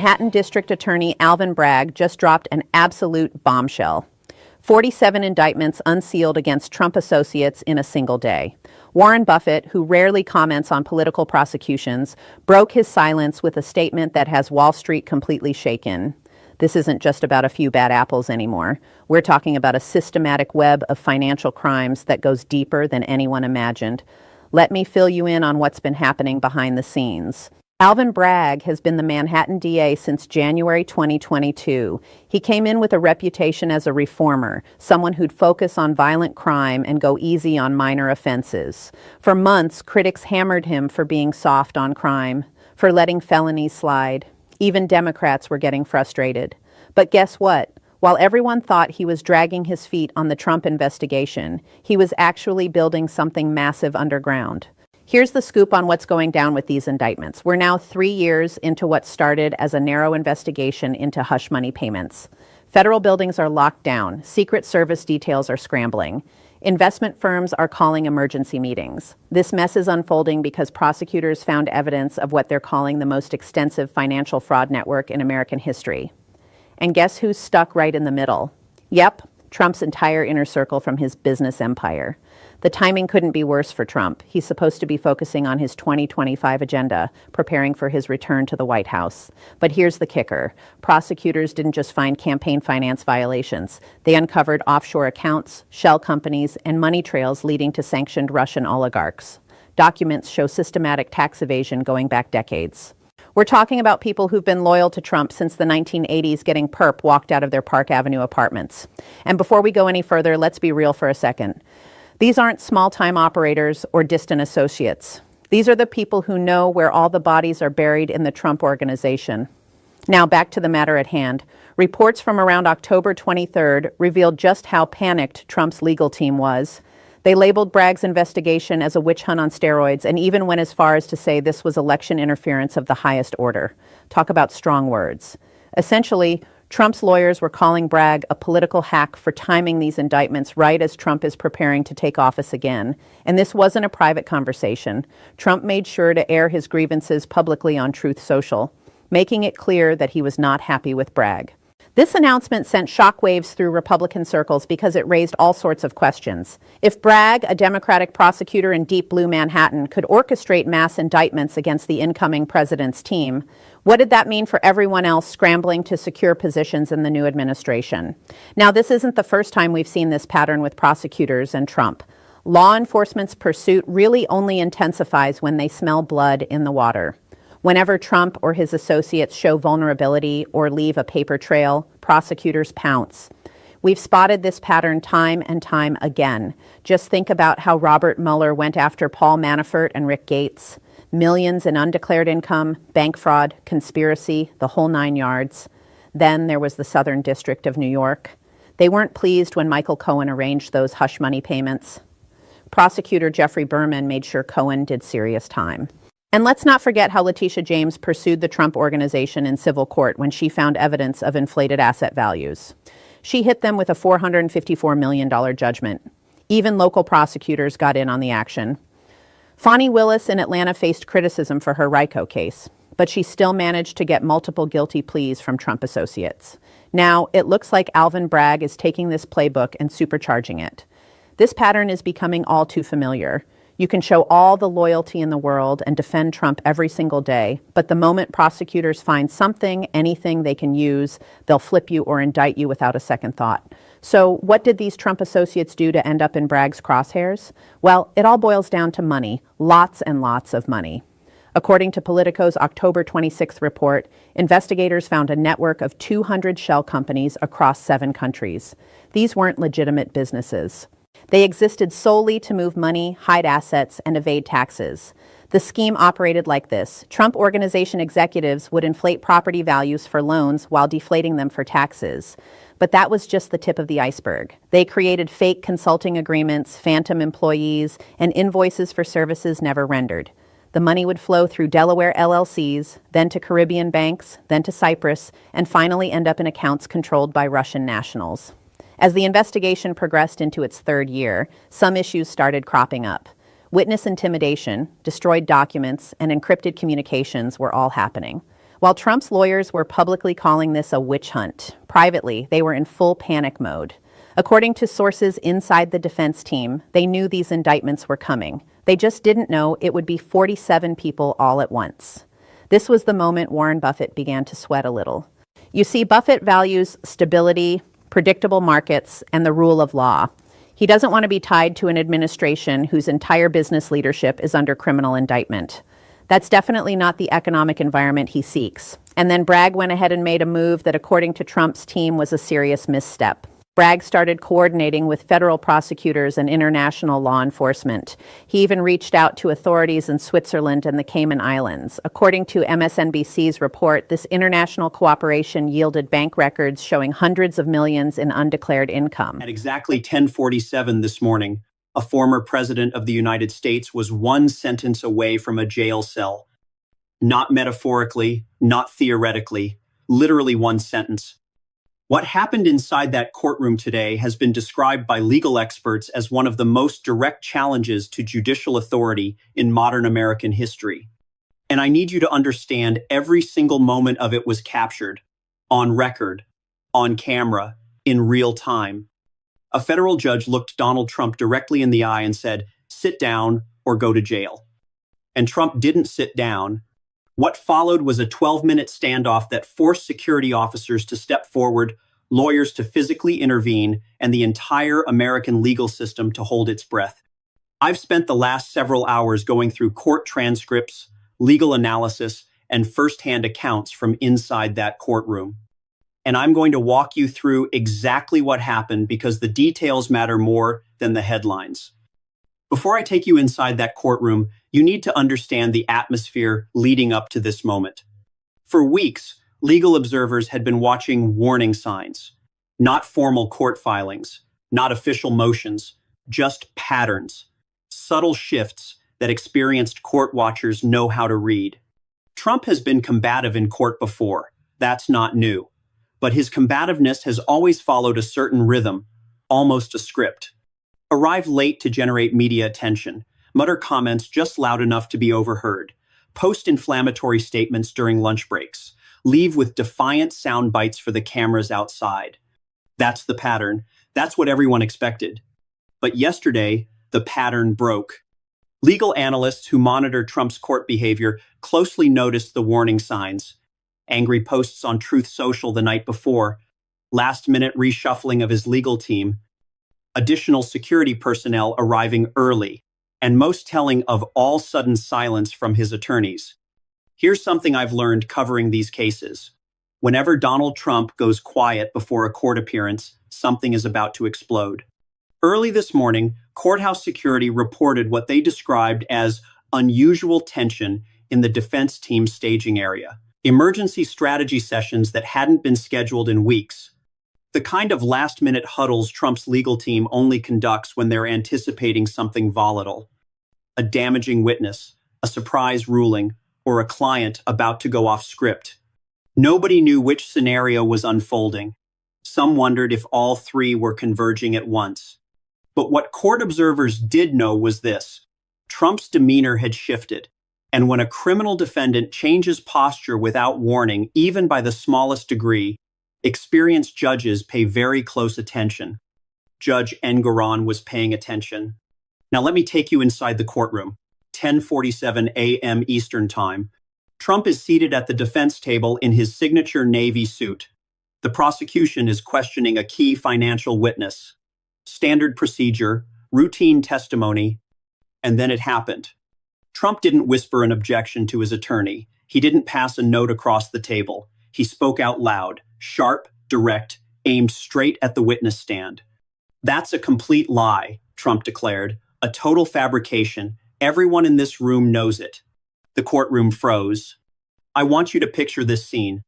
Manhattan District Attorney Alvin Bragg just dropped an absolute bombshell. 47 indictments unsealed against Trump associates in a single day. Warren Buffett, who rarely comments on political prosecutions, broke his silence with a statement that has Wall Street completely shaken. This isn't just about a few bad apples anymore. We're talking about a systematic web of financial crimes that goes deeper than anyone imagined. Let me fill you in on what's been happening behind the scenes. Alvin Bragg has been the Manhattan DA since January 2022. He came in with a reputation as a reformer, someone who'd focus on violent crime and go easy on minor offenses. For months, critics hammered him for being soft on crime, for letting felonies slide. Even Democrats were getting frustrated. But guess what? While everyone thought he was dragging his feet on the Trump investigation, he was actually building something massive underground. Here's the scoop on what's going down with these indictments. We're now 3 years into what started as a narrow investigation into hush money payments. Federal buildings are locked down. Secret Service details are scrambling. Investment firms are calling emergency meetings. This mess is unfolding because prosecutors found evidence of what they're calling the most extensive financial fraud network in American history. And guess who's stuck right in the middle? Yep, Trump's entire inner circle from his business empire. The timing couldn't be worse for Trump. He's supposed to be focusing on his 2025 agenda, preparing for his return to the White House. But here's the kicker. Prosecutors didn't just find campaign finance violations. They uncovered offshore accounts, shell companies, and money trails leading to sanctioned Russian oligarchs. Documents show systematic tax evasion going back decades. We're talking about people who've been loyal to Trump since the 1980s, getting perp walked out of their Park Avenue apartments. And before we go any further, let's be real for a second. These aren't small-time operators or distant associates. These are the people who know where all the bodies are buried in the Trump organization. Now back to the matter at hand. Reports from around October 23rd revealed just how panicked Trump's legal team was. They labeled Bragg's investigation as a witch hunt on steroids and even went as far as to say this was election interference of the highest order. Talk about strong words. Essentially, Trump's lawyers were calling Bragg a political hack for timing these indictments right as Trump is preparing to take office again. And this wasn't a private conversation. Trump made sure to air his grievances publicly on Truth Social, making it clear that he was not happy with Bragg. This announcement sent shockwaves through Republican circles because it raised all sorts of questions. If Bragg, a Democratic prosecutor in deep blue Manhattan, could orchestrate mass indictments against the incoming president's team, what did that mean for everyone else scrambling to secure positions in the new administration? Now, this isn't the first time we've seen this pattern with prosecutors and Trump. Law enforcement's pursuit really only intensifies when they smell blood in the water. Whenever Trump or his associates show vulnerability or leave a paper trail, prosecutors pounce. We've spotted this pattern time and time again. Just think about how Robert Mueller went after Paul Manafort and Rick Gates. Millions in undeclared income, bank fraud, conspiracy, the whole 9 yards. Then there was the Southern District of New York. They weren't pleased when Michael Cohen arranged those hush money payments. Prosecutor Jeffrey Berman made sure Cohen did serious time. And let's not forget how Letitia James pursued the Trump organization in civil court when she found evidence of inflated asset values. She hit them with a $454 million judgment. Even local prosecutors got in on the action. Fani Willis in Atlanta faced criticism for her RICO case, but she still managed to get multiple guilty pleas from Trump associates. Now, it looks like Alvin Bragg is taking this playbook and supercharging it. This pattern is becoming all too familiar. You can show all the loyalty in the world and defend Trump every single day, but the moment prosecutors find something, anything they can use, they'll flip you or indict you without a second thought. So what did these Trump associates do to end up in Bragg's crosshairs? Well, it all boils down to money, lots and lots of money. According to Politico's October 26th report, investigators found a network of 200 shell companies across 7 countries. These weren't legitimate businesses. They existed solely to move money, hide assets, and evade taxes. The scheme operated like this. Trump Organization executives would inflate property values for loans while deflating them for taxes. But that was just the tip of the iceberg. They created fake consulting agreements, phantom employees, and invoices for services never rendered. The money would flow through Delaware LLCs, then to Caribbean banks, then to Cyprus, and finally end up in accounts controlled by Russian nationals. As the investigation progressed into its 3rd year, some issues started cropping up. Witness intimidation, destroyed documents, and encrypted communications were all happening. While Trump's lawyers were publicly calling this a witch hunt, privately, they were in full panic mode. According to sources inside the defense team, they knew these indictments were coming. They just didn't know it would be 47 people all at once. This was the moment Warren Buffett began to sweat a little. You see, Buffett values stability, predictable markets, and the rule of law. He doesn't want to be tied to an administration whose entire business leadership is under criminal indictment. That's definitely not the economic environment he seeks. And then Bragg went ahead and made a move that, according to Trump's team, was a serious misstep. Bragg started coordinating with federal prosecutors and international law enforcement. He even reached out to authorities in Switzerland and the Cayman Islands. According to MSNBC's report, this international cooperation yielded bank records showing hundreds of millions in undeclared income. At exactly 10:47 this morning, a former president of the United States was one sentence away from a jail cell. Not metaphorically, not theoretically, literally one sentence. What happened inside that courtroom today has been described by legal experts as one of the most direct challenges to judicial authority in modern American history. And I need you to understand every single moment of it was captured, on record, on camera, in real time. A federal judge looked Donald Trump directly in the eye and said, "Sit down or go to jail." And Trump didn't sit down. What followed was a 12-minute standoff that forced security officers to step forward, lawyers to physically intervene, and the entire American legal system to hold its breath. I've spent the last several hours going through court transcripts, legal analysis, and firsthand accounts from inside that courtroom. And I'm going to walk you through exactly what happened because the details matter more than the headlines. Before I take you inside that courtroom, you need to understand the atmosphere leading up to this moment. For weeks, legal observers had been watching warning signs, not formal court filings, not official motions, just patterns, subtle shifts that experienced court watchers know how to read. Trump has been combative in court before. That's not new. But his combativeness has always followed a certain rhythm, almost a script. Arrive late to generate media attention, mutter comments just loud enough to be overheard, post inflammatory statements during lunch breaks, leave with defiant sound bites for the cameras outside. That's the pattern. That's what everyone expected. But yesterday, the pattern broke. Legal analysts who monitor Trump's court behavior closely noticed the warning signs. Angry posts on Truth Social the night before, last-minute reshuffling of his legal team, additional security personnel arriving early, and most telling of all sudden silence from his attorneys. Here's something I've learned covering these cases. Whenever Donald Trump goes quiet before a court appearance, something is about to explode. Early this morning, courthouse security reported what they described as unusual tension in the defense team's staging area. Emergency strategy sessions that hadn't been scheduled in weeks. The kind of last-minute huddles Trump's legal team only conducts when they're anticipating something volatile. A damaging witness, a surprise ruling, or a client about to go off script. Nobody knew which scenario was unfolding. Some wondered if all three were converging at once. But what court observers did know was this: Trump's demeanor had shifted. And when a criminal defendant changes posture without warning, even by the smallest degree, experienced judges pay very close attention. Judge Engoron was paying attention. Now let me take you inside the courtroom. 10:47 a.m. Eastern Time. Trump is seated at the defense table in his signature Navy suit. The prosecution is questioning a key financial witness. Standard procedure, routine testimony, and then it happened. Trump didn't whisper an objection to his attorney. He didn't pass a note across the table. He spoke out loud, sharp, direct, aimed straight at the witness stand. "That's a complete lie," Trump declared. "A total fabrication. Everyone in this room knows it." The courtroom froze. I want you to picture this scene.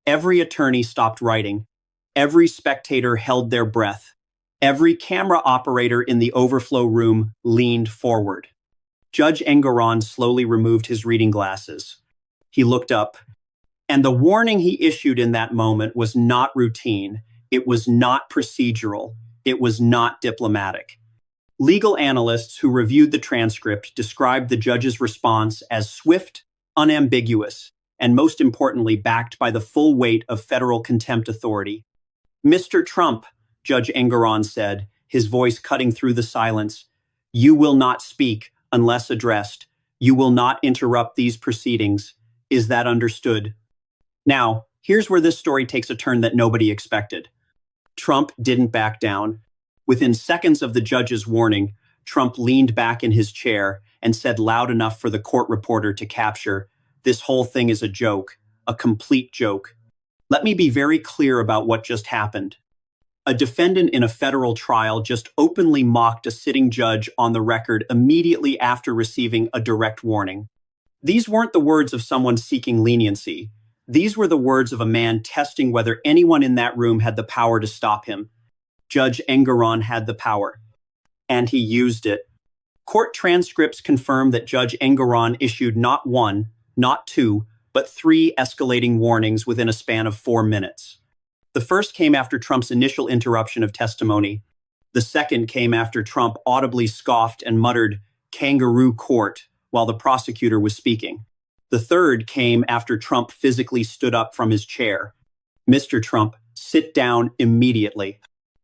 Every attorney stopped writing. Every spectator held their breath. Every camera operator in the overflow room leaned forward. Judge Engoron slowly removed his reading glasses. He looked up, and the warning he issued in that moment was not routine. It was not procedural. It was not diplomatic. Legal analysts who reviewed the transcript described the judge's response as swift, unambiguous, and most importantly, backed by the full weight of federal contempt authority. "Mr. Trump," Judge Engoron said, his voice cutting through the silence, "you will not speak unless addressed. You will not interrupt these proceedings. Is that understood?" Now, here's where this story takes a turn that nobody expected. Trump didn't back down. Within seconds of the judge's warning, Trump leaned back in his chair and said loud enough for the court reporter to capture, "This whole thing is a joke, a complete joke." Let me be very clear about what just happened. A defendant in a federal trial just openly mocked a sitting judge on the record immediately after receiving a direct warning. These weren't the words of someone seeking leniency. These were the words of a man testing whether anyone in that room had the power to stop him. Judge Engoron had the power, and he used it. Court transcripts confirm that Judge Engoron issued not one, not two, but three escalating warnings within a span of 4 minutes. The first came after Trump's initial interruption of testimony. The second came after Trump audibly scoffed and muttered, "Kangaroo court," while the prosecutor was speaking. The third came after Trump physically stood up from his chair. "Mr. Trump, sit down immediately,"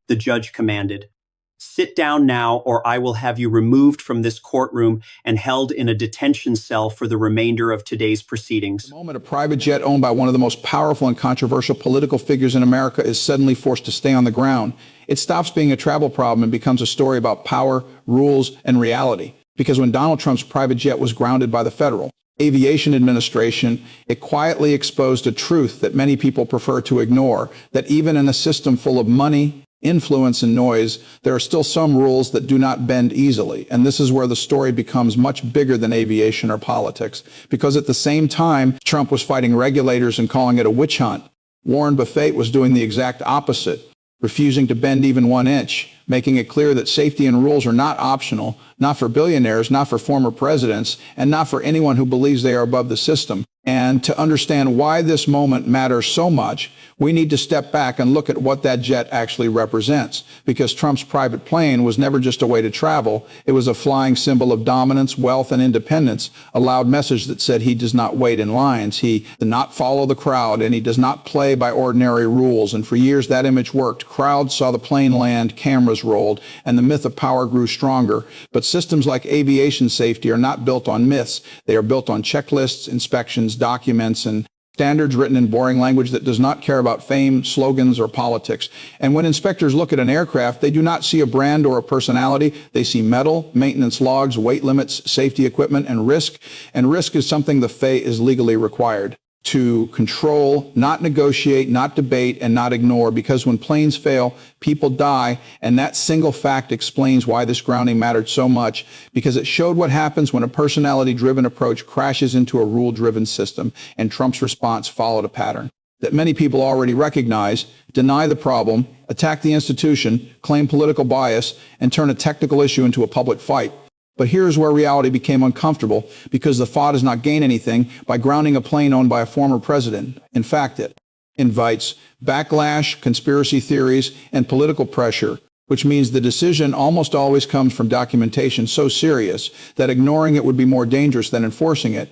the judge commanded. "Sit down now, or I will have you removed from this courtroom and held in a detention cell for the remainder of today's proceedings." The moment a private jet owned by one of the most powerful and controversial political figures in America is suddenly forced to stay on the ground, it stops being a travel problem and becomes a story about power, rules, and reality. Because when Donald Trump's private jet was grounded by the Federal Aviation Administration, it quietly exposed a truth that many people prefer to ignore, that even in a system full of money, influence, and noise, there are still some rules that do not bend easily. And this is where the story becomes much bigger than aviation or politics. Because at the same time, Trump was fighting regulators and calling it a witch hunt, Warren Buffett was doing the exact opposite, refusing to bend even 1 inch, making it clear that safety and rules are not optional, not for billionaires, not for former presidents, and not for anyone who believes they are above the system. And to understand why this moment matters so much, we need to step back and look at what that jet actually represents. Because Trump's private plane was never just a way to travel. It was a flying symbol of dominance, wealth, and independence, a loud message that said he does not wait in lines, he does not follow the crowd, and he does not play by ordinary rules. And for years that image worked. Crowds saw the plane land, cameras rolled, and the myth of power grew stronger. But systems like aviation safety are not built on myths. They are built on checklists, inspections, documents, and standards written in boring language that does not care about fame, slogans, or politics. And when inspectors look at an aircraft, they do not see a brand or a personality. They see metal, maintenance logs, weight limits, safety equipment, and risk. And risk is something the FAA is legally required to control, not negotiate, not debate, and not ignore, because when planes fail, people die, and that single fact explains why this grounding mattered so much, because it showed what happens when a personality-driven approach crashes into a rule-driven system, and Trump's response followed a pattern that many people already recognize: deny the problem, attack the institution, claim political bias, and turn a technical issue into a public fight. But here's where reality became uncomfortable, because the FAA does not gain anything by grounding a plane owned by a former president. In fact, it invites backlash, conspiracy theories, and political pressure, which means the decision almost always comes from documentation so serious that ignoring it would be more dangerous than enforcing it.